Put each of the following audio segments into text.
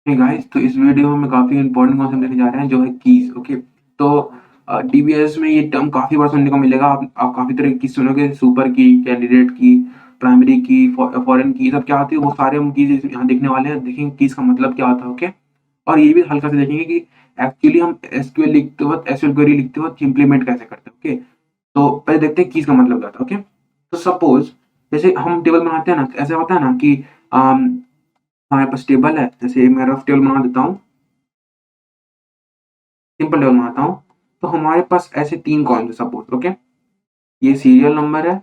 Hey guys, तो इस video में हम काफ़ी इंपॉर्टेंट कॉन्सेप्ट देखने जा रहे हैं जो है कीज़। ओके, तो डीबीएस में ये टर्म काफ़ी बार सुनने को मिलेगा। आप काफ़ी तरह की कीज़ सुनोगे, सुपर की, कैंडिडेट की, प्राइमरी की, फॉरेन की, सब क्या आती है वो सारे हम कीज़ यहाँ देखने वाले हैं। देखेंगे कीज़ का मतलब क्या होता है। ओके, और ये भी हल्का से देखेंगे कि एक्चुअली हम एसक्यूएल लिखते वक्त, एसक्यूएल क्वेरी लिखते वक्त इम्प्लीमेंट कैसे करते हैं। ओके, तो पहले देखते हैं कीज़ का मतलब क्या था। ओके, तो सपोज जैसे हम टेबल बनाते हैं ना, ऐसा होता है ना कि हमारे पास टेबल है। जैसे मैं रफ टेबल बना देता हूँ, सिंपल टेबल बनाता हूँ। तो हमारे पास ऐसे 3 कॉलम है सपोज। ओके, ये सीरियल नंबर है,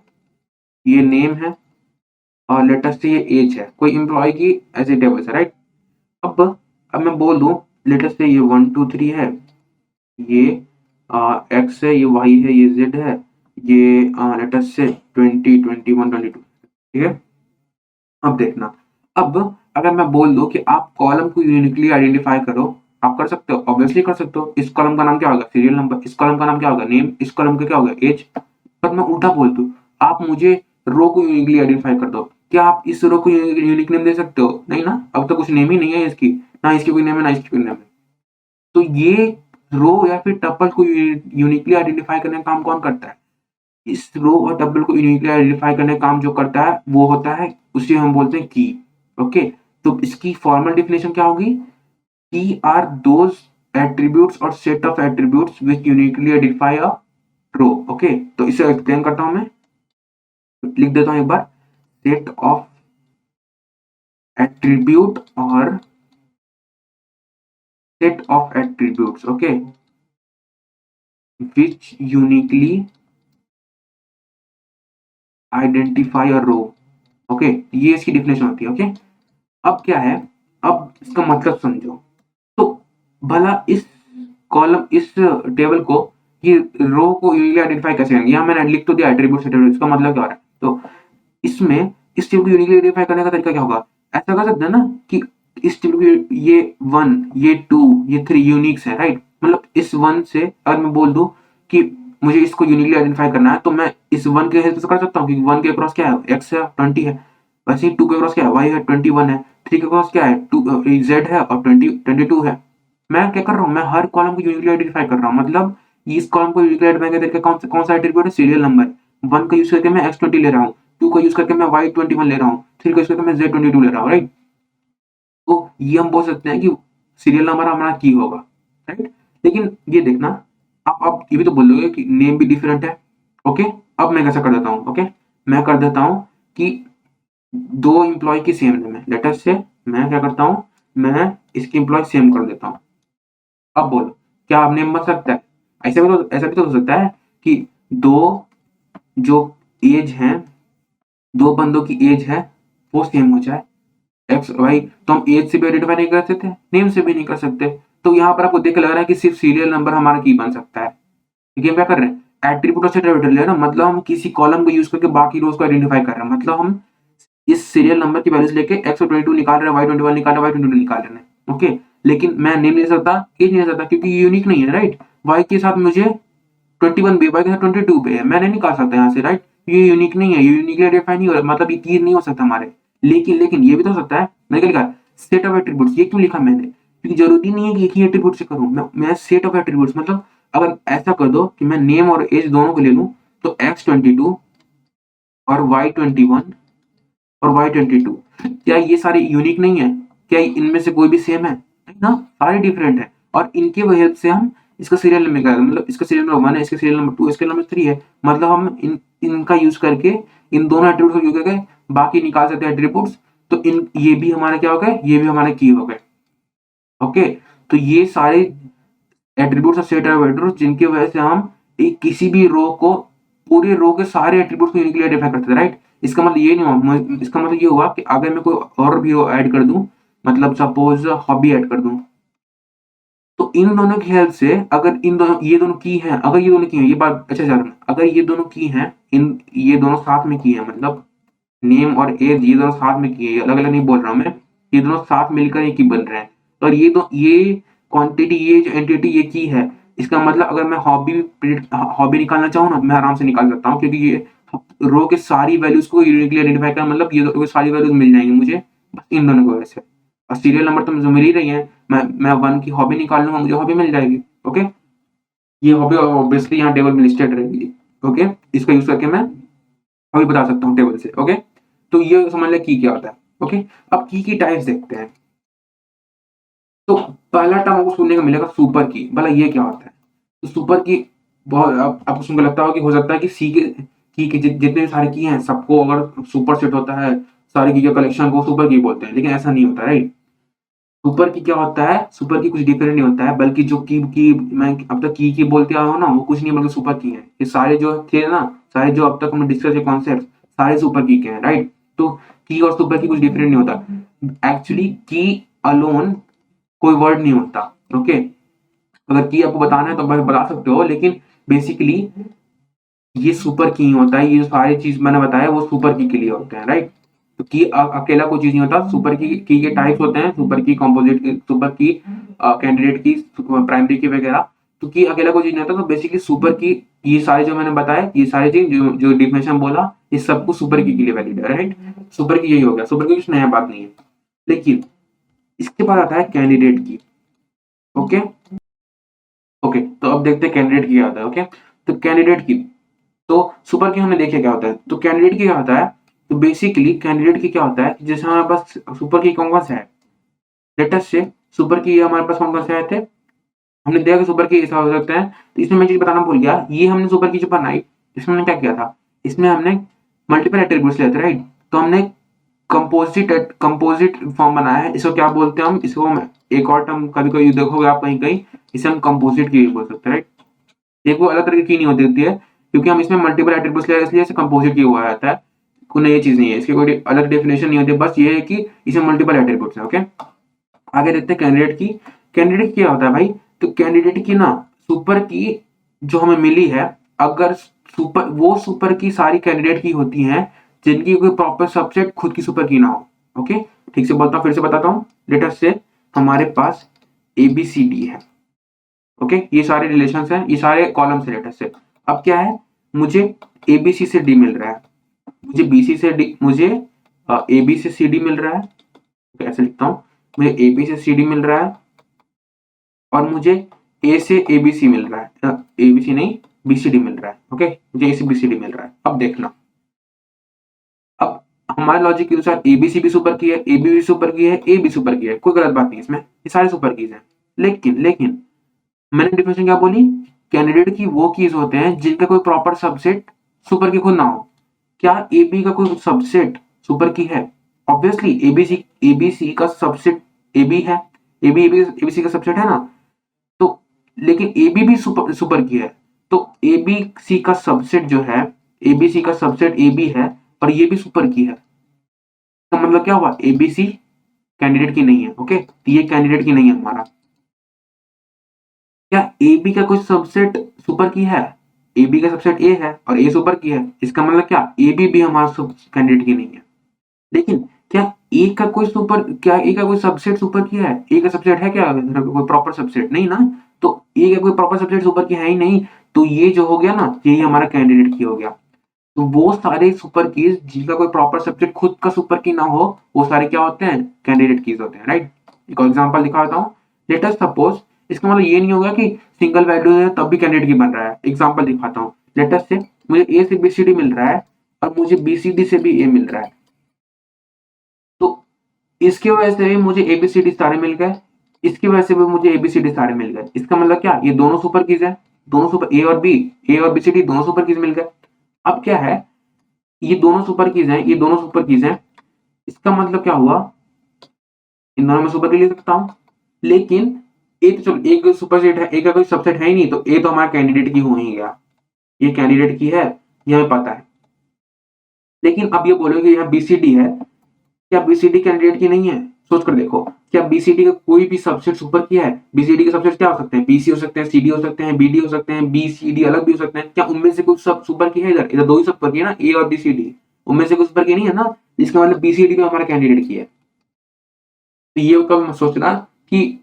ये नेम है, और लेटेस्ट से ये एज है। कोई एम्प्लॉय की ऐसे टेबल्स है, राइट। अब अब मैं बोल दूँ लेटेस्ट से ये 1 2 3 है, ये एक्स है, ये वाई है, ये जेड है, ये लेटेस्ट से 20 21 22। ठीक है, अब देखना। अब अगर मैं बोल दूं कि आप कॉलम को यूनिकली आइडेंटिफाई करो, आप कर सकते हो, ऑब्वियसली कर सकते हो। इस कॉलम का नाम क्या होगा? Serial number. इस कॉलम का नाम क्या होगा? नेम। इस कॉलम का क्या होगा? एज। पर मैं उल्टा बोल दूं, आप मुझे रो को यूनिकली आइडेंटिफाई कर दो, क्या आप इस रो को यूनिक नेम दे सकते हो? नहीं ना, अब तो कुछ नेम ही नहीं है इसकी, ना इसकी कोई नेम है, ना इसकी कोई नेम है। तो ये रो या फिर टपल को यूनिकली आइडेंटिफाई करने का काम कौन करता है? इस रो और टपल को यूनिकली आइडेंटिफाई करने का काम जो करता है वो होता है, उसे हम बोलते हैं की। ओके, तो इसकी फॉर्मल डेफिनेशन क्या होगी? की आर दोज एट्रीब्यूट्स और set of attributes which uniquely identify a row. Okay, तो इसे एक्सप्लेन करता हूं मैं, लिख देता हूं एक बार। सेट ऑफ एट्रीब्यूट और set of attributes, okay, which uniquely identify a row. Okay, ये इसकी डेफिनेशन होती है। ओके, अब क्या है, अब इसका मतलब समझो। तो भला इस कॉलम, इस टेबल को, ये रो को यूनिकली आइडेंटिफाई कैसे करेंगे? यहाँ मैंने लिख तो दिया एट्रीब्यूट एट्रीब्यूट, इसका मतलब क्या हो रहा है? तो इसमें इस टेबल को यूनिकली आइडेंटिफाई करने का तरीका क्या होगा? ऐसा कर सकते हैं ना कि इस टेबल को ये 1 ये 2 ये 3 यूनिक्स है, राइट। मतलब इस 1 से अगर मैं बोल दूं कि मुझे इसको यूनिकली आइडेंटिफाई करना है, तो मैं इस 1 के हेल्प से कर सकता हूँ कि 1 के अक्रॉस क्या है? एक्स है, 20 है। वैसे ही 2 के अक्रॉस क्या है? वाई है, 21 है। 3 के अक्रॉस क्या है? 2 जेड है, और 22 है। मैं क्या कर रहा हूँ? मैं हर कॉलम को यूनिकली आइडेंटिफाई कर रहा हूँ। मतलब इस कॉलम को यूनिकली आइडेंटिफाई करके कौन सा एट्रीब्यूट है? Serial number. 1 का यूज करके मैं x20 ले रहा हूँ, 2 का यूज करके मैं y21 ले रहा हूँ, 3 का यूज करके मैं z22 ले रहा हूँ, राइट। तो ये हम बोल सकते हैं कि सीरियल नंबर हमारा की होगा, राइट। लेकिन ये देखना, आप ये भी तो बोलोगे कि नेम भी डिफरेंट है। ओके, अब मैं कैसा कर देता हूँ? ओके, मैं कर देता हूँ कि 2 एम्प्लॉय की सेम नेम है। लेटेस्ट से मैं क्या करता हूँ, मैं इसकी एम्प्लॉय सेम कर देता हूँ। अब बोलो, क्या अब नेम बन सकता है? ऐसा भी तो हो सकता है कि 2 जो एज है, 2 बंदों की एज है, वो सेम हो जाए, एक्स वाई। तो हम एज से भी आइडेंटिफाई नहीं कर सकते, नेम से भी नहीं कर सकते। तो यहाँ पर आपको देख के लग रहा है कि सिर्फ सीरियल नंबर हमारा की बन सकता है। देखिए हम क्या कर रहे हैं, एट्रीब्यूट और सेट एट्रीब्यूट ले रहे हैं ना, मतलब हम किसी कॉलम को यूज करके बाकी रोज को आइडेंटिफाई कर रहे हैं। मतलब हम इस सीरियल नंबर की वैल्यूज लेके एक्स 22 निकाल रहे हैं, वाई 21 निकाल रहे हैं, वाई 22 निकाल रहे हैं। ओके, लेकिन मैं नेम नहीं ले सकता, एज नहीं ले सकता, क्योंकि ये यूनिक नहीं है, राइट। वाई के साथ मुझे 21 बी, वाई के साथ 22 पे है, मैं नहीं निकाल सकता यहाँ से, राइट। ये यूनिक नहीं है, ये यूनिकली आइडेंटिफाई नहीं हो रहा, मतलब ये की नहीं हो सकता हमारे। लेकिन ये भी तो हो सकता है। मैंने क्या लिखा? Set of attributes. ये क्यों लिखा मैंने? क्योंकि जरूरी नहीं है कि एक ही एट्रीब्यूट से करूं मैं सेट ऑफ एट्रीब्यूट्स। मतलब अगर ऐसा कर दो कि मैं नेम और एज दोनों को ले लूं, तो x22 और y21 और y22, क्या ये सारे यूनिक नहीं है? क्या इनमें से कोई भी सेम है? नहीं ना, सारे डिफरेंट है। और इनके हेल्प से हम इसका सीरियल नंबर निकाल, मतलब इसका सीरियल नंबर 1 है, इसका सीरियल नंबर 2, इसका नंबर 3 है। मतलब हम इनका यूज करके, इन दोनों एट्रीब्यूट्स को यूज करके बाकी निकाल सकते हैं एट्रीब्यूट्स। तो इन ये भी हमारे क्या हो गए? ये भी हमारे की हो गए। ओके, तो ये सारे एट्रीब्यूट्स और सेट ऑफ एट्रीब्यूट्स जिनकी वजह से हम एक किसी भी रो को, पूरे रो के सारे एट्रीब्यूट्स को यूनिकली आइडेंटिफाई करते हैं, राइट। इसका मतलब ये नहीं हुआ, इसका मतलब ये हुआ कि अगर मैं कोई और भी रो ऐड कर दूं, मतलब सपोज हॉबी ऐड कर दूं, तो इन दोनों की हेल्प से, अगर इन दोनों, ये दोनों की हैं, अगर ये दोनों की हैं, ये बात अच्छा ध्यान रखना, अगर ये दोनों की हैं, इन ये दोनों साथ में की हैं, मतलब नेम और एज ये दोनों साथ में की है, अलग अलग नहीं बोल रहा हूँ मैं, ये दोनों साथ मिलकर एक ही बन रहे हैं। और ये क्वांटिटी, ये जो एंटिटी ये की है, इसका मतलब अगर मैं हॉबी निकालना चाहूँ ना, मैं आराम से निकाल सकता हूँ, क्योंकि ये रो के सारी वैल्यूज को यूनिकली आइडेंटिफाई करना, मतलब ये सारी वैल्यूज मिल जाएंगी मुझे बस इन दोनों की वजह से। सीरियल नंबर तो मुझे मिल ही रही है, मैं 1 की हॉबी निकाल लूँगा, मुझे हॉबी मिल जाएगी। ओके, ये हॉबी ऑब्वियसली यहाँ टेबल में लिस्टेड रहेगी। ओके, इसका यूज़ करके मैं हॉबी बता सकता हूँ टेबल से। ओके, तो ये समझ लें की क्या होता है। ओके, अब की टाइप्स देखते हैं। तो पहला टर्म आपको सुनने को मिलेगा सुपर की। भला ये क्या होता है? तो सुपर की बहुत आपको सुनकर लगता होगा कि हो सकता है कि सी के जितने सारे की हैं सबको अगर सुपर सेट होता है, सारे की के कलेक्शन को सुपर की बोलते हैं, लेकिन ऐसा नहीं होता, राइट? सुपर की क्या होता है? सुपर की कुछ डिफरेंट नहीं होता है, बल्कि जो की मैं अब तक की बोलते आया हूँ ना, वो कुछ नहीं बल्कि सुपर की है। ये सारे जो थे ना, सारे जो अब तक हमने डिस्कस किए कॉन्सेप्ट, सारे सुपर की के हैं, राइट? तो की और सुपर की कुछ डिफरेंट नहीं होता। एक्चुअली की अलोन कोई वर्ड नहीं होता। ओके, अगर की आपको बताना है तो मैं बता सकते हो, लेकिन बेसिकली ये सुपर की होता है। ये जो सारी चीज मैंने बताया वो सुपर की के लिए होते हैं, राइट? तो की अकेला कोई चीज नहीं होता। सुपर की के टाइप्स होते हैं, सुपर की, कंपोजिट की, सुपर की, कैंडिडेट की, प्राइमरी की वगैरह। तो की अकेला कोई चीज नहीं होता। तो बेसिकली सुपर की, ये सारे जो मैंने बताया, ये सारी चीज जो डिफिनेशन बोला, ये सबको सुपर की के लिए वैलिड है, राइट? सुपर की यही हो गया, सुपर की कुछ नया बात नहीं है। लेकिन इसके बाद आता है कैंडिडेट की। ओके, ओके, तो अब देखते हैं कैंडिडेट की क्या होता है। ओके, तो कैंडिडेट की, तो सुपर की हमने देखिए क्या होता है। तो कैंडिडेट की क्या होता है? तो बेसिकली कैंडिडेट की क्या होता है, जैसे हमारे पास सुपर की कौन कौन से है, लेटेस्ट से सुपर की हमारे पास कौन कौन से आए थे, हमने देखा कि सुपर की ऐसा हो सकता है। तो इसमें मैं चीज बताना भूल गया, ये हमने सुपर की जो बनाई, इसमें हमने क्या किया था, इसमें हमने मल्टीपल एट्रीब्यूट्स लिए थे, राइट? तो हमने कंपोजिट फॉर्म बनाया है। इसको क्या बोलते हैं हम, इसको हम एक और टर्म कभी कभी देखोगे आप कहीं कहीं, इसे हम कंपोजिट की बोल सकते हैं, राइट? एक वो अलग तरह की नहीं होती है, क्योंकि हम इसमें मल्टीपल एट्रीब्यूट्स ले रहे हैं, इसलिए इसे कंपोजिट की हुआ जाता है। कोई नई चीज नहीं है, इसकी कोई अलग डेफिनेशन नहीं होती, बस ये है कि इसमें मल्टीपल एट्रीब्यूट्स है। ओके, आगे देखते हैं कैंडिडेट की। कैंडिडेट क्या होता है भाई? तो कैंडिडेट की ना, सुपर की जो हमें मिली है, अगर सुपर की सारी कैंडिडेट की होती हैं जिनकी कोई प्रॉपर सबसेट खुद की सुपर की ना हो। ओके, ठीक से बोलता हूँ, फिर से बताता हूँ। लेटर से हमारे पास ABCD है। ओके, ये सारे रिलेशंस हैं, ये सारे कॉलम्स लेटर से। अब क्या है, मुझे ABC से D मिल रहा है, मुझे BC से D, मुझे AB से CD मिल रहा है। कैसे लिखता हूँ, मुझे AB से CD मिल रहा है, और मुझे A से ABC मिल रहा है, ABC नहीं, BCD मिल रहा है। ओके, मुझे A से BCD मिल रहा है। अब देखना, अब हमारे लॉजिक के अनुसार ABC भी सुपर की है, AB भी सुपर की है, A भी सुपर की है, कोई गलत बात नहीं इसमें, ये सारे सुपर कीज हैं। लेकिन मैंने डिफिनेशन क्या बोली, कैंडिडेट की वो कीज होते हैं जिनका कोई प्रॉपर सबसेट सुपर की खुद ना हो। क्या AB का कोई सबसेट सुपर की है? ऑब्वियसली ABC का सबसेट AB है, AB ABC का सबसेट है ना। तो लेकिन AB भी सुपर की है, तो ABC का सबसेट जो है, ABC का सबसेट AB है, और ये भी सुपर की है। तो मतलब क्या हुआ, ABC कैंडिडेट की नहीं है। ओके, तो ये कैंडिडेट की नहीं है हमारा। क्या AB का कोई सबसेट सुपर की है? AB का सबसेट A है और A सुपर की है, इसका मतलब क्या, AB भी हमारा कैंडिडेट की नहीं है। लेकिन क्या A का कोई सबसेट सुपर की है? A का सबसेट है क्या कोई प्रॉपर सबसेट? नहीं ना। तो A का कोई प्रॉपर सबसेट सुपर की है ही नहीं, तो ये जो हो गया ना, यही हमारा कैंडिडेट की हो गया। तो वो सारे सुपर कीज जिनका कोई प्रॉपर सबसेट खुद का सुपर की ना हो, वो सारे क्या होते हैं, कैंडिडेट कीज होते हैं, राइट? एक एग्जांपल दिखाता हूँ। लेट अस सपोज, इसका मतलब ये नहीं होगा कि सिंगल वैल्यू है तब भी कैंडिडेट की बन रहा है। एग्जांपल दिखाता हूँ। लेट अस से मुझे A से BCD मिल रहा है, और मुझे BCD से भी A मिल रहा है, तो इसकी वजह से भी मुझे ABCD सारे मिल गए, इसकी वजह से भी मुझे ABCD सारे मिल गए। इसका मतलब क्या, ये दोनों सुपर कीज है, दोनों सुपर A और BCD दोनों सुपर कीज मिल गए। अब क्या है, ये दोनों सुपर कीज हैं, ये दोनों सुपर कीज हैं, इसका मतलब क्या हुआ, इन दोनों में सुपर की ले सकता हूं। लेकिन ए तो चलो, एक सुपरसेट है, एक का कोई सबसेट है ही नहीं, तो ए तो हमारा कैंडिडेट की हो ही गया, ये कैंडिडेट की है, ये हमें पता है। लेकिन अब ये बोलोगे यहाँ BCD है, क्या BCD कैंडिडेट की नहीं है? सोच कर देखो, क्या BCD का कोई भी सबसेट सुपर की है? BCD के सबसेट क्या हो सकते हैं, BC हो सकते हैं, CD हो सकते हैं, BD हो सकते हैं, BCD अलग भी हो सकते हैं। क्या उनमें से कुछ सब सुपर की है? इधर इधर दो ही सुपर की है ना, A और BCD, उनमें से कुछ सुपर की नहीं है ना, इसका मतलब BCD भी हमारा कैंडिडेट की है। तो ये कब सोचना कि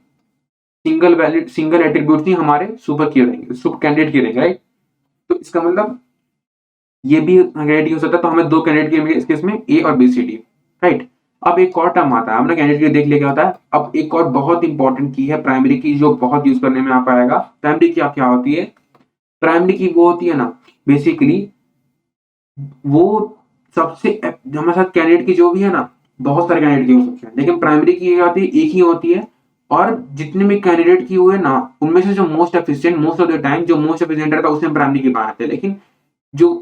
सिंगल एट्रीब्यूट ही हमारे सुपर की रहेंगे, सुपर कैंडिडेट की रहेंगे, राइट? तो इसका मतलब ये भी कैंडिडेट हो सकता है, तो हमें दो कैंडिडेट की इस केस में A और BCD, राइट? अब एक और टर्म आता है, हमने कैंडिडेट की देख लिया क्या होता है। अब एक और बहुत इंपॉर्टेंट की है प्राइमरी की, जो बहुत यूज करने में आ पाएगा। प्राइमरी की क्या होती है? प्राइमरी की वो होती है ना, बेसिकली वो सबसे हमारे साथ कैंडिडेट की जो भी है ना, बहुत सारे कैंडिडेट की हो सकते हैं, लेकिन प्राइमरी की ये होती है, एक ही होती है। और जितने भी कैंडिडेट की हुए ना, उनमें से जो most efficient most of the time जो मोस्ट एफिशिएंट रहता है उसमें प्राइमरी की बनाते हैं। लेकिन जो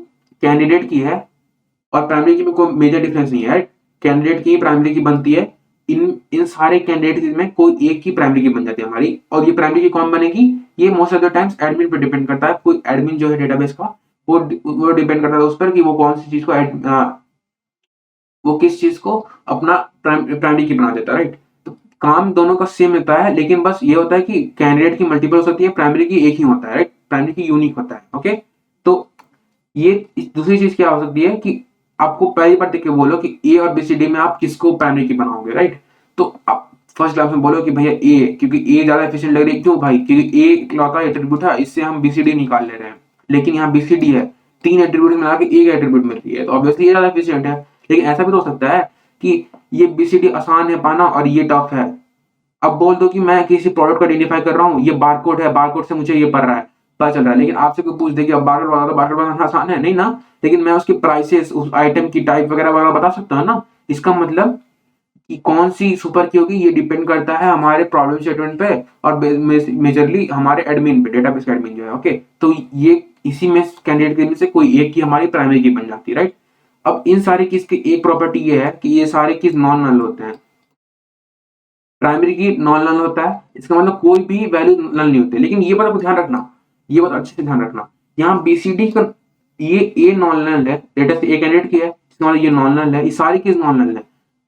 कैंडिडेट की है और प्राइमरी की में कोई मेजर डिफरेंस नहीं है। कैंडिडेट की प्राइमरी की बनती है, इन इन सारे कैंडिडेट में कोई एक की प्राइमरी की बन जाती है हमारी। और ये प्राइमरी की कौन बनेगी? ये most of the times admin पे डिपेंड करता है। कोई एडमिन जो है डेटाबेस का, वो डिपेंड करता है उस पर कि वो कौन सी चीज को वो किस चीज को अपना प्राइमरी की बना देता है, राइट। तो काम दोनों का सेम होता है, लेकिन बस ये होता है कि कैंडिडेट की मल्टीपल हो सकती है, प्राइमरी की एक ही होता है, राइट। प्राइमरी की यूनिक होता है। ओके, तो ये दूसरी चीज क्या हो सकती है कि आपको पहली बार देख के बोलो कि ए और बीसीडी में आप किसको प्राइमरी की बनाओगे, राइट। तो आप फर्स्ट क्लास में बोलो कि भैया ए, क्योंकि ए ज्यादा एफिशिएंट लग रही है। क्यों भाई? क्योंकि ए इकलौता एट्रीब्यूट है, इससे हम बीसीडी निकाल ले रहे हैं। लेकिन यहाँ बीसीडी है, तीन एट्रीब्यूट मिला के एक एट्रीब्यूट मिल रही है, तो ऑब्वियसली ये ज्यादा एफिशिएंट है। लेकिन ऐसा भी तो हो सकता है कि ये बीसीडी आसान है पाना और ये टफ है। अब बोल दो कि मैं किसी प्रोडक्ट को आइडेंटिफाई कर रहा हूँ, ये बारकोड है, बारकोड से मुझे ये पड़ रहा है, पता चल रहा है। लेकिन आपसे कोई पूछ दे कि अब बारकोड बता दो, बारकोड बनाना आसान है? नहीं ना। लेकिन मैं उसकी प्राइसेस, उस आइटम की टाइप वगैरह वगैरह बता सकता हूँ ना। इसका मतलब कि कौन सी सुपर की होगी, ये डिपेंड करता है हमारे प्रॉब्लम स्टेटमेंट पे और मेजरली हमारे एडमिन पे, डेटाबेस का एडमिन जो है। ओके, तो ये इसी में कैंडिडेट के में से कोई एक की हमारी प्राइमरी की बन जाती है, राइट। अब इन सारी कीज की एक प्रॉपर्टी ये है कि ये सारे कीज नॉन नल होते हैं। प्राइमरी की नॉन नल होता है, इसका मतलब कोई भी वैल्यू नल नहीं होती। लेकिन ये बात आपको ध्यान रखना, ये बात अच्छे से ध्यान रखना, यहाँ बीसीडी का ये ए नॉन नल है, डेटा से ए कैंडिडेट की है, इसका मतलब ये नॉन नल है, ये सारी कीज नॉन नल है।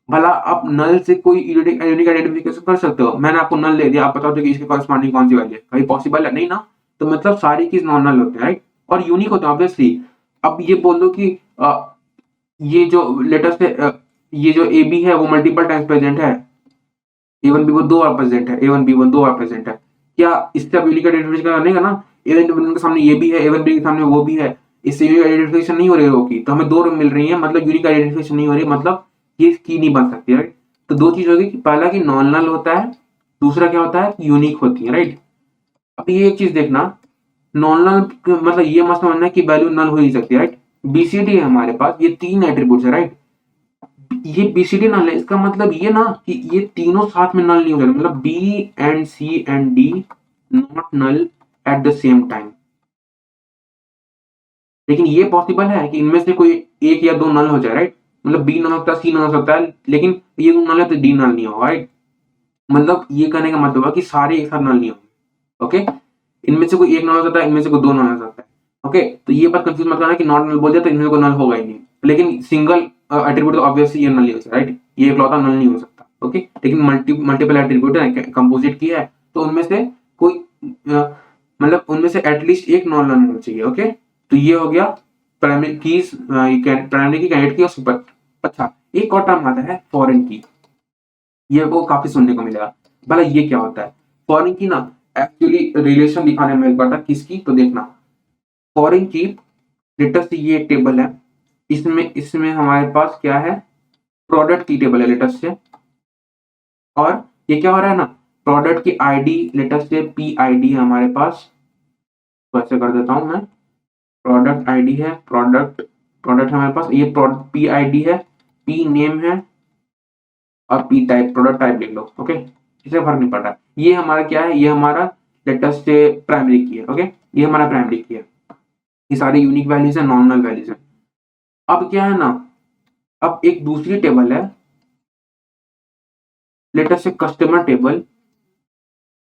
भला आप नल से कोई यूनिक आइडेंटिफिकेशन कर सकते हो? मैंने आपको नल दे दिया, आप बताओ कि इसके कॉरस्पॉन्डिंग कौन सी वैल्यू है? कहीं पॉसिबल है? नहीं ना। तो मतलब सारी कीज नॉन नल होते हैं, राइट, और यूनिक होते हैं ऑब्वियसली। अब ये बोल दो कि ये जो लेटेस्ट है, ये जो ए बी है वो मल्टीपल टाइम्स प्रेजेंट है, A1 B1 दो बार प्रेजेंट है, A1 B1 दो बार प्रेजेंट है, क्या इससे आप यूनिक आइडेंटिफिकेशन करने का ना? A1 B1 के सामने ये भी है, A1 B के सामने वो भी है, इससे यूनिक आइडेंटिफिकेशन नहीं हो रही होगी। तो हमें दो मिल रही है, मतलब यूनिक आइडेंटिफिकेशन नहीं हो रही, मतलब ये की नहीं बन सकती, राइट। तो दो चीज होगी कि पहला कि नॉन नल होता है, दूसरा क्या होता है, यूनिक होती है, राइट। अब ये एक चीज देखना, नॉन नल मतलब ये मत समझना कि वैल्यू नल हो नहीं सकती, राइट। बीसीडी है हमारे पास, ये तीन एट्रीब्यूट्स है, राइट। ये बीसीडी नल है, इसका मतलब ये ना कि ये तीनों साथ में नल नहीं हो सकते, मतलब B and C and D not null at the same time. लेकिन ये पॉसिबल है कि इनमें से कोई एक या दो नल हो जाए, राइट। मतलब बी नल हो सकता है, सी नल हो सकता है, लेकिन ये नल है तो डी नल नहीं होगा, राइट। मतलब ये कहने का मतलब है कि सारे एक साथ नल नहीं होंगे। ओके, इनमें से कोई एक नल हो सकता है, इनमें से कोई दो नल हो सकता है। ओके, तो ये बात कंफ्यूज मत करना कि नॉट नल बोल दिया तो इनमें कोई नल होगा ही नहीं। लेकिन सिंगल एट्रीब्यूट तो ऑब्वियसली ये नल नहीं हो सकता, राइट। ये इकलौता नल नहीं हो सकता। ओके, लेकिन मल्टीपल एट्रीब्यूट है, कंपोजिट की है, तो उनमें से कोई मतलब उनमें से एटलीस्ट एक नॉन नल होना चाहिए। ओके, तो ये हो गया प्राइमरी कीज, प्राइमरी की, कैंडिडेट की और सुपर। अच्छा, एक और टर्म आता है फॉरेन की, ये वो काफी सुनने को मिलेगा। भला ये क्या होता है? फॉरेन की ना एक्चुअली रिलेशन दिखाने में पड़ता है किसकी, तो देखना फॉरेन की लेटेस्ट ये एक टेबल है, इसमें इसमें हमारे पास क्या है, प्रोडक्ट की टेबल है लेटेस्ट से। और ये क्या हो रहा है ना, प्रोडक्ट की आईडी लेटेस्ट से पी आईडी है हमारे पास, तो ऐसे कर देता हूं मैं, प्रोडक्ट आईडी है, प्रोडक्ट है हमारे पास, ये पी आईडी है, पी नेम है और पी टाइप, प्रोडक्ट टाइप लिख लो। ओके, इससे फर्क नहीं पड़ रहा। ये हमारा क्या है, ये हमारा लेटेस्ट से प्राइमरी की है। ओके, ये हमारा प्राइमरी की है, ये सारे यूनिक वैल्यूज है, नॉर्मल वैल्यूज है। अब क्या है ना, अब एक दूसरी टेबल है लेटेस्ट से कस्टमर टेबल,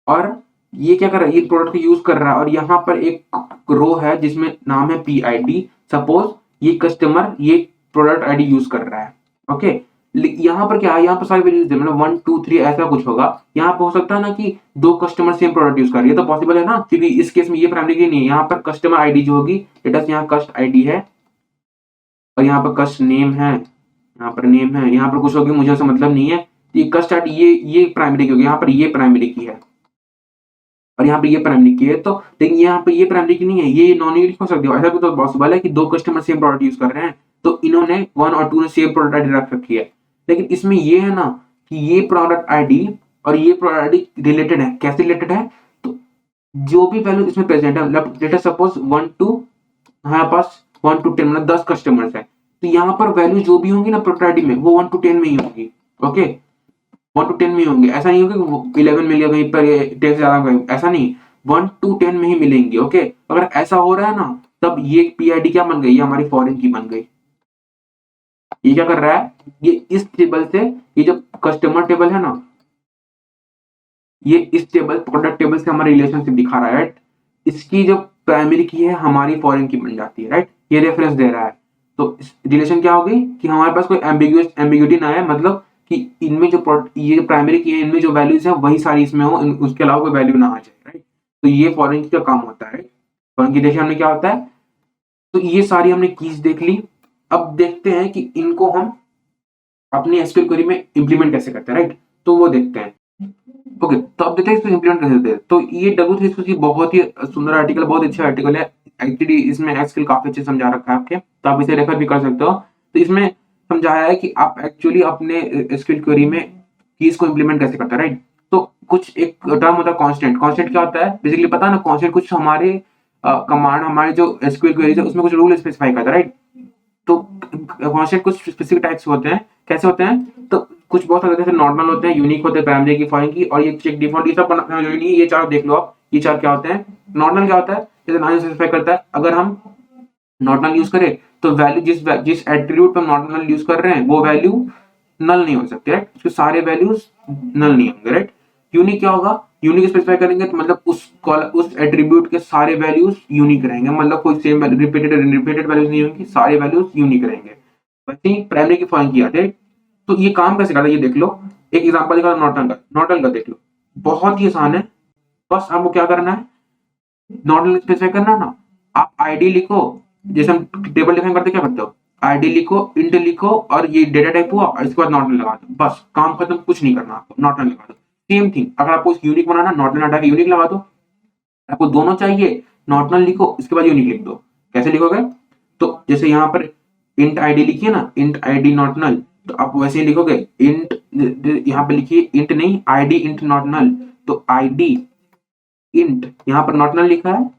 और ये क्या कर रहा है, ये प्रोडक्ट को यूज कर रहा है और यहाँ पर एक रो है जिसमें नाम है पी आई डी। सपोज ये कस्टमर ये प्रोडक्ट आईडी यूज कर रहा है। ओके, यहाँ पर क्या है, यहाँ पर सारी वैल्यूज मतलब 1 2 3 ऐसा कुछ होगा। यहाँ पर हो सकता है ना कि दो कस्टमर सेम प्रोडक्ट यूज कर रही है, तो पॉसिबल है ना, क्योंकि इस केस में ये प्राइमरी की नहीं है। यहाँ पर कस्टमर आईडी जो होगी, लेटेस्ट यहाँ कस्ट आईडी है और यहाँ पर कस्ट नेम है, यहाँ पर नेम है, यहाँ पर कुछ होगी, मुझे उससे मतलब नहीं है। ये कस्ट आईडी ये प्राइमरी की होगी, यहाँ पर ये प्राइमरी की है और यहाँ पे ये प्राइमरी की है। तो लेकिन यहाँ पे ये प्राइमरी की नहीं है, ये नॉन यूनिक हो सकती है। ऐसा भी तो पॉसिबल है कि दो कस्टमर सेम प्रोडक्ट यूज कर रहे हैं, तो इन्होंने 1 और 2 ने सेम प्रोडक्ट आईडी रख रखी है। लेकिन इसमें ये है ना कि ये प्रोडक्ट आईडी और ये प्रोडक्ट आईडी रिलेटेड है। कैसे रिलेटेड है? तो जो भी वैल्यू इसमें प्रेजेंट है, लेट अस सपोज 1 टू, हमारे पास 1 टू 10 मतलब 10 कस्टमर्स है, तो यहाँ पर वैल्यू जो भी होंगी ना प्रोडक्ट आईडी में, वो 1 टू 10 में ही होंगी। ओके, 1 टू 10 में ही होंगे। ऐसा नहीं होगा कि 11 मिल गया कहीं पर, 10 से ज्यादा कहीं, ऐसा नहीं, 1 टू 10 में ही मिलेंगे। ओके, अगर ऐसा हो रहा है ना, तब ये पीआईडी क्या बन गई? ये हमारी फॉरेन की बन गई। ये क्या कर रहा है? ये इस टेबल से, ये जो कस्टमर टेबल है ना, ये इस टेबल प्रोडक्ट टेबल से हमारा रिलेशनशिप दिखा रहा है, राइट? इसकी जो प्राइमरी की है हमारी फॉरेन की बन जाती है, राइट? ये रेफरेंस दे रहा है। तो रिलेशन क्या हो गई कि हमारे पास कोई एम्बिग्यूटी ना है, मतलब कि इनमें जो ये जो प्राइमरी की है, इनमें जो वैल्यूज है वही सारी इसमें हो, उसके अलावा कोई वैल्यू ना आ जाए, राइट? तो ये फॉरेन की का काम होता है। फॉरेन की देखिए हमने क्या होता है। तो ये सारी हमने कीज देख ली। अब देखते हैं कि इनको हम अपनी एसक्यूएल क्वेरी में इंप्लीमेंट कैसे करते हैं, राइट? तो वो देखते हैं। ओके, तो अब देखते हैं इसको इंप्लीमेंट कैसे देते हैं। तो ये W3C बहुत ही सुंदर आर्टिकल, बहुत अच्छा आर्टिकल है। एक्चुअली इसमें एसक्यूएल काफी अच्छे समझा रखा है आपके, तो आप इसे रेफर भी कर सकते हो। तो इसमें समझाया है कि आप एक्चुअली अपने एसक्यूएल क्वेरी में कीज को इंप्लीमेंट कैसे करते हैं, राइट? तो कुछ एक टर्म होता है कांस्टेंट। कांस्टेंट क्या होता है? बेसिकली पता है ना, कांस्टेंट कुछ हमारे कमांड, हमारे जो एसक्यूएल क्वेरीज है उसमें कुछ रूल स्पेसिफाई करता है, राइट? तो कांस्टेंट कुछ स्पेसिफिक टाइप्स होते हैं। कैसे होते हैं? तो कुछ बहुत सारे जैसे नॉर्मल होते हैं, यूनिक होते हैं, प्राइमरी की, फॉरेन की, और ये चेक डिफॉल्ट, ये सब जरूरी नहीं है। ये चार देख लो आप, ये चार क्या होते हैं। नॉर्मल क्या होता है? जैसे नाम स्पेसिफाई करता है, अगर हम नॉर्मल यूज करें तो वैल्यू जिस एट्रीब्यूट पर नॉर्मल यूज कर रहे हैं वो वैल्यू नल नहीं हो सकती, राइट? उसके सारे वैल्यूज नल नहीं होंगे, राइट? यूनिक क्या होगा? यूनिक स्पेसिफाई करेंगे तो मतलब उस एट्रीब्यूट के सारे वैल्यूज यूनिक रहेंगे, मतलब कोई सेम रिपीटेड वैल्यूज नहीं होंगी, सारे वैल्यूज यूनिक रहेंगे। वैसे ही प्राइमरी की फॉरेन की आते हैं। तो ये काम कैसे करता है ये देख लो। एक एग्जांपल दिखा, नॉर्टन का देख लो। बहुत ही आसान है। बस आपको क्या करना है, नॉर्टन स्पेसिफाई करना है ना। आप आईडी लिखो, जैसे हम टेबल डिफाइन करते क्या करते हो, आईडी लिखो, इंट लिखो, और ये डेटा टाइप हुआ, और इसके बाद नॉर्टन लगा दो, बस काम खत्म, कुछ नहीं करना आपको, नॉर्टन लगा दो। सेम थिंग, अगर आपको यूनिक बनाना, नॉर्टन हटा के यूनिक लगा दो। आपको दोनों चाहिए, नॉर्टन लिखो, इसके बाद यूनिक लिख दो। कैसे लिखोगे? तो जैसे यहाँ पर इंट आईडी लिखिए ना, इंट आईडी नॉट नल, तो आप वैसे ही लिखोगे। इंट, यहाँ पे लिखिए इंट नहीं, आईडी इंट नॉट नल, तो आईडी इंट, यहाँ पर नॉट नल लिखा है।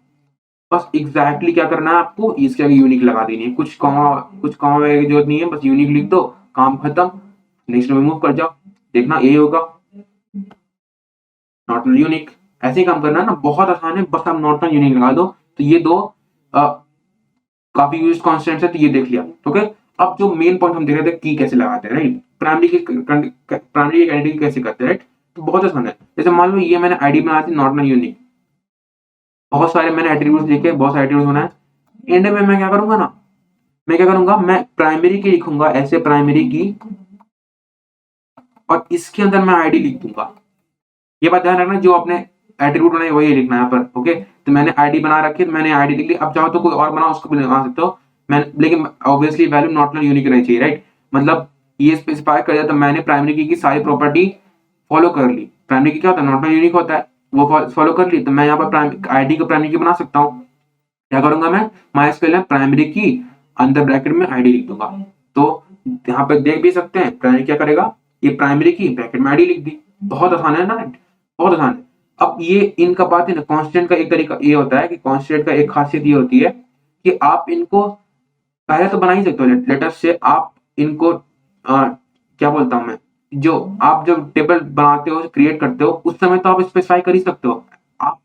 बस एग्जैक्टली क्या करना है आपको, इसके आगे यूनिक लगा देनी है। कुछ कॉमा वगैरह की जरूरत नहीं है, बस यूनिक लिख दो, काम खत्म। नेक्स्ट में मूव कर जाओ, देखना यही होगा, नॉट नल यूनिक। ऐसे ही काम करना है ना, बहुत आसान है, बस आप नॉट नल यूनिक लगा दो। तो ये दो काफी यूज कॉन्स्टेंट्स है, तो ये देख लिया। ओके, अब जो मेन पॉइंट हम देख रहे थे, की कैसे लगाते हैं, राइट? प्राइमरी की आइडेंटिटी कैसे करते हैं, राइट? तो बहुत आसान है। जैसे मान लो ये मैंने आईडी बना दी, नॉट नल यूनिक, बहुत सारे मैंने एट्रीब्यूट्स लिखे, बहुत सारे एट्रीब्यूट्स बनाए। एंड में मैं क्या करूंगा ना, मैं क्या करूंगा, मैं प्राइमरी की लिखूंगा, ऐसे प्राइमरी की, और इसके अंदर मैं आईडी लिख दूंगा। ये बात ध्यान रखना, जो आपने एट्रीब्यूट बनाए वही लिखना है यहाँ पर। ओके, तो मैंने आईडी बना रखी है, तो मैंने आईडी लिख ली। अब चाहो तो कोई और बनाओ, उसको भी बना सकते हो। मैं लेकिन obviously value not null unique रहनी चाहिए, राइट? मतलब ये स्पेसिफाई कर दिया, तो मैंने प्राइमरी की सारी प्रॉपर्टी फॉलो कर ली। प्राइमरी की क्या होता है, नॉट नल यूनिक होता है, वो फॉलो कर ली। तो मैं यहाँ पर आईडी को प्राइमरी की बना सकता हूँ। क्या करूंगा मैं, माइस्क्वेल में प्राइमरी की अंदर ब्रैकेट में आईडी लिख दूंगा। तो यहाँ पे देख भी सकते हैं प्राइमरी क्या करेगा, ये प्राइमरी की ब्रैकेट में आईडी लिख दी। बहुत आसान है ना, बहुत आसान है। अब ये इनका बात है ना, कांस्टेंट का एक तरीका ये होता है कि कांस्टेंट का एक खासियत ये होती है कि आप इनको पहले तो बना ही सकते हो। लेटर से आप इनको क्या बोलता हूं मैं, जो आप जब टेबल बनाते हो, क्रिएट करते हो, उस समय तो आप स्पेसिफाई कर ही सकते हो। आप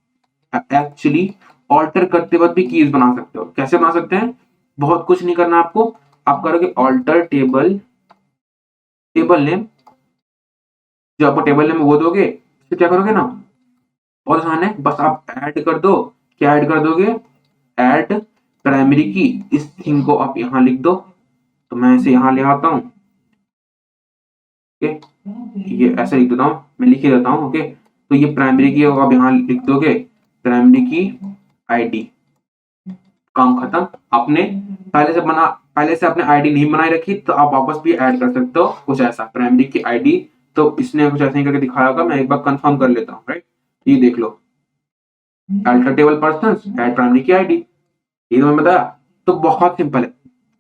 एक्चुअली ऑल्टर करते वक्त भी कीज बना सकते हो। कैसे बना सकते हैं? बहुत कुछ नहीं करना आपको, आप करोगे ऑल्टर टेबल नेम, जो आपको टेबल नेम वो दोगे, तो क्या करोगे ना, बहुत आसान है, बस आप ऐड कर दो। क्या ऐड कर दोगे? ऐड प्राइमरी की, इस थिंग को आप यहां लिख दो। तो मैं इसे यहां ले आता हूं। ओके, ये ऐसे लिख देता हूं, मैं लिख ही देता हूं। ओके, तो ये प्राइमरी की आप यहां लिख दोगे, प्राइमरी की आईडी, काम खत्म। आपने पहले से आपने आईडी नहीं बनाई रखी, तो आप वापस भी ऐड कर सकते हो कुछ ऐसा, प्राइमरी की आईडी। तो इसने कुछ ऐसे ही करके दिखाया होगा, मैं एक बार कंफर्म कर लेता हूँ, राइट? ये देख लो, alter table persons add primary की आईडी, ये तो मैं बताया। तो बहुत सिंपल है।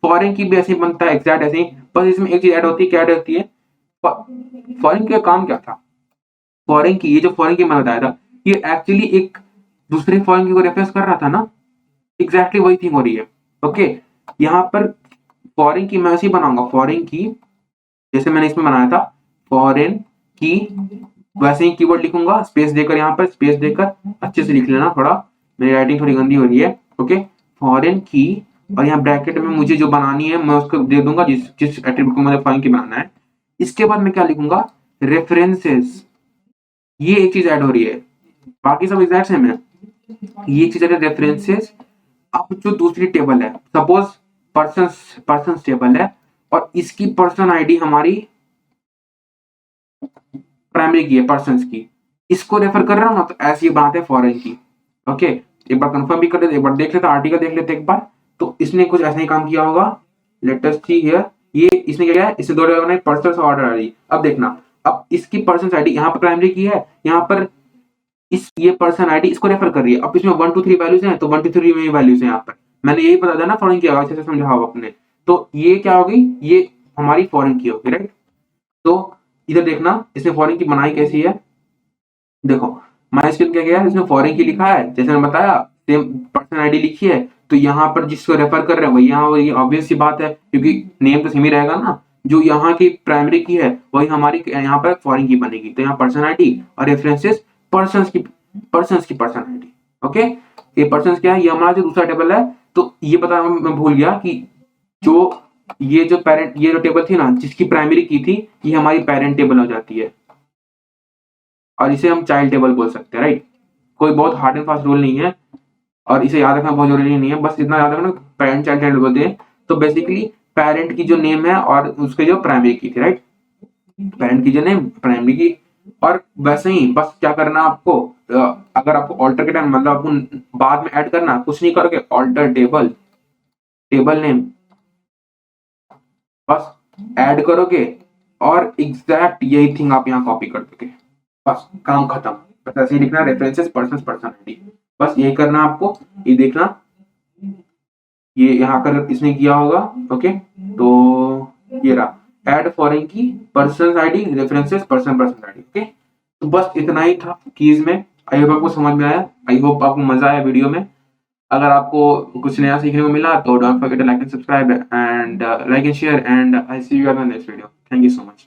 फॉरेन की भी ऐसे ही बनता है, एग्जैक्ट ऐसे ही, बस इसमें एक चीज ऐड होती है। क्या ऐड होती है फॉरेन का काम क्या था? फॉरेन की, ये जो फॉरेन की मैंने बताया था, ये एक्चुअली एक दूसरे फॉरेन की को रेफरेंस कर रहा था ना, एग्जैक्टली वही थिंग हो रही है। ओके, यहाँ पर फॉरेन की मैं ऐसे ही बनाऊंगा, फॉरेन की जैसे मैंने इसमें बनाया था, फॉरेन की वैसे ही कीवर्ड लिखूंगा, स्पेस देकर, यहाँ पर स्पेस देकर अच्छे से लिख लेना, थोड़ा मेरी राइटिंग थोड़ी गंदी हो रही है। ओके, फॉरेन की, और यहाँ ब्रैकेट में मुझे जो बनानी है मैं उसको दे दूंगा, जिस जिस एट्रीब्यूट को मुझे फॉरेन की बनाना है। इसके बाद मैं क्या लिखूंगा, रेफरेंसेस, ये एक चीज ऐड हो रही है, बाकी सब एग्जैक्ट सेम है, ये चीज है रेफरेंसेस। अब जो दूसरी टेबल है, सपोज पर्सन टेबल है, और इसकी पर्सन आईडी हमारी प्राइमरी की है, पर्सन की, इसको रेफर कर रहा हूं ना, तो ऐसी बात है फॉरेन की। ओके, एक बार कंफर्म भी कर लेते, एक बार देख लेते, आर्टिकल देख लेते एक बार, तो इसने कुछ ऐसा ही काम किया होगा। लेट अस सी हियर, ये इसने क्या किया है, इससे दो जगह बनाई, पर्सन ऑर्डर आईडी। अब देखना, अब इसकी पर्सन आईडी यहाँ पर प्राइमरी की है, यहाँ पर इस ये पर्सन आईडी इसको रेफर कर रही है। अब इसमें 1 2 3 वैल्यूज हैं, तो 1 2 3 में वैल्यूज हैं यहाँ पर, मैंने यही बता दिया ना फॉरेन की, अच्छे से समझा होगा आपने। तो ये क्या होगी, ये हमारी फॉरेन की होगी, राइट। तो इधर देखना, इसने फॉरेन की बनाई कैसी है, देखो माई स्क्रीन क्या गया है, इसमें फॉरेन की लिखा है, जैसे मैंने बताया, सेम पर्सन आईडी लिखी है, तो यहाँ पर जिसको रेफर कर रहे हैं वही यहाँ, वही ऑब्वियस सी बात है, क्योंकि नेम तो सेम ही रहेगा ना, जो यहाँ की प्राइमरी की है वही हमारी यहाँ पर फॉरेन की बनेगी। तो यहाँ पर्सन आईडी और रेफरेंसेस पर्सन की पर्सन आईडी। ओके, ये पर्सन क्या है, ये हमारा जो दूसरा टेबल है। तो ये बताना मैं भूल गया कि जो ये जो पेरेंट, ये जो टेबल थी ना जिसकी प्राइमरी की थी, ये हमारी पेरेंट टेबल हो जाती है, और इसे हम चाइल्ड टेबल बोल सकते हैं, राइट। कोई बहुत हार्ड एंड फास्ट रूल नहीं है, और इसे याद रखना बहुत जरूरी नहीं है, बस इतना याद रखना पेरेंट चाइल्ड चाइल्ड बोलते हैं। तो बेसिकली पेरेंट की जो नेम है और उसके जो प्राइमरी की थी, राइट, पेरेंट की जो नेम प्राइमरी की। और वैसे ही बस क्या करना आपको, अगर आपको ऑल्टर के टाइम, मतलब आपको बाद में ऐड करना, कुछ नहीं करोगे, ऑल्टर टेबल, टेबल नेम बस ऐड करोगे, और एग्जैक्ट यही थिंग आप यहाँ कॉपी कर दोगे, बस काम खत्म। बस ऐसे ही लिखना, रेफरेंसेस पर्सन पर्सनालिटी, बस यही करना आपको। ये देखना, ये यहाँ कर इसने किया होगा। ओके, तो ये रहा ऐड फॉरेन की person ID, references person person ID. Okay, तो बस इतना ही था कीज में। आई होप आपको समझ में आया, आई होप आपको मजा आया वीडियो में। अगर आपको कुछ नया सीखने को मिला तो don't forget to like and subscribe and like and share, and I see you in the next video. Thank you so much.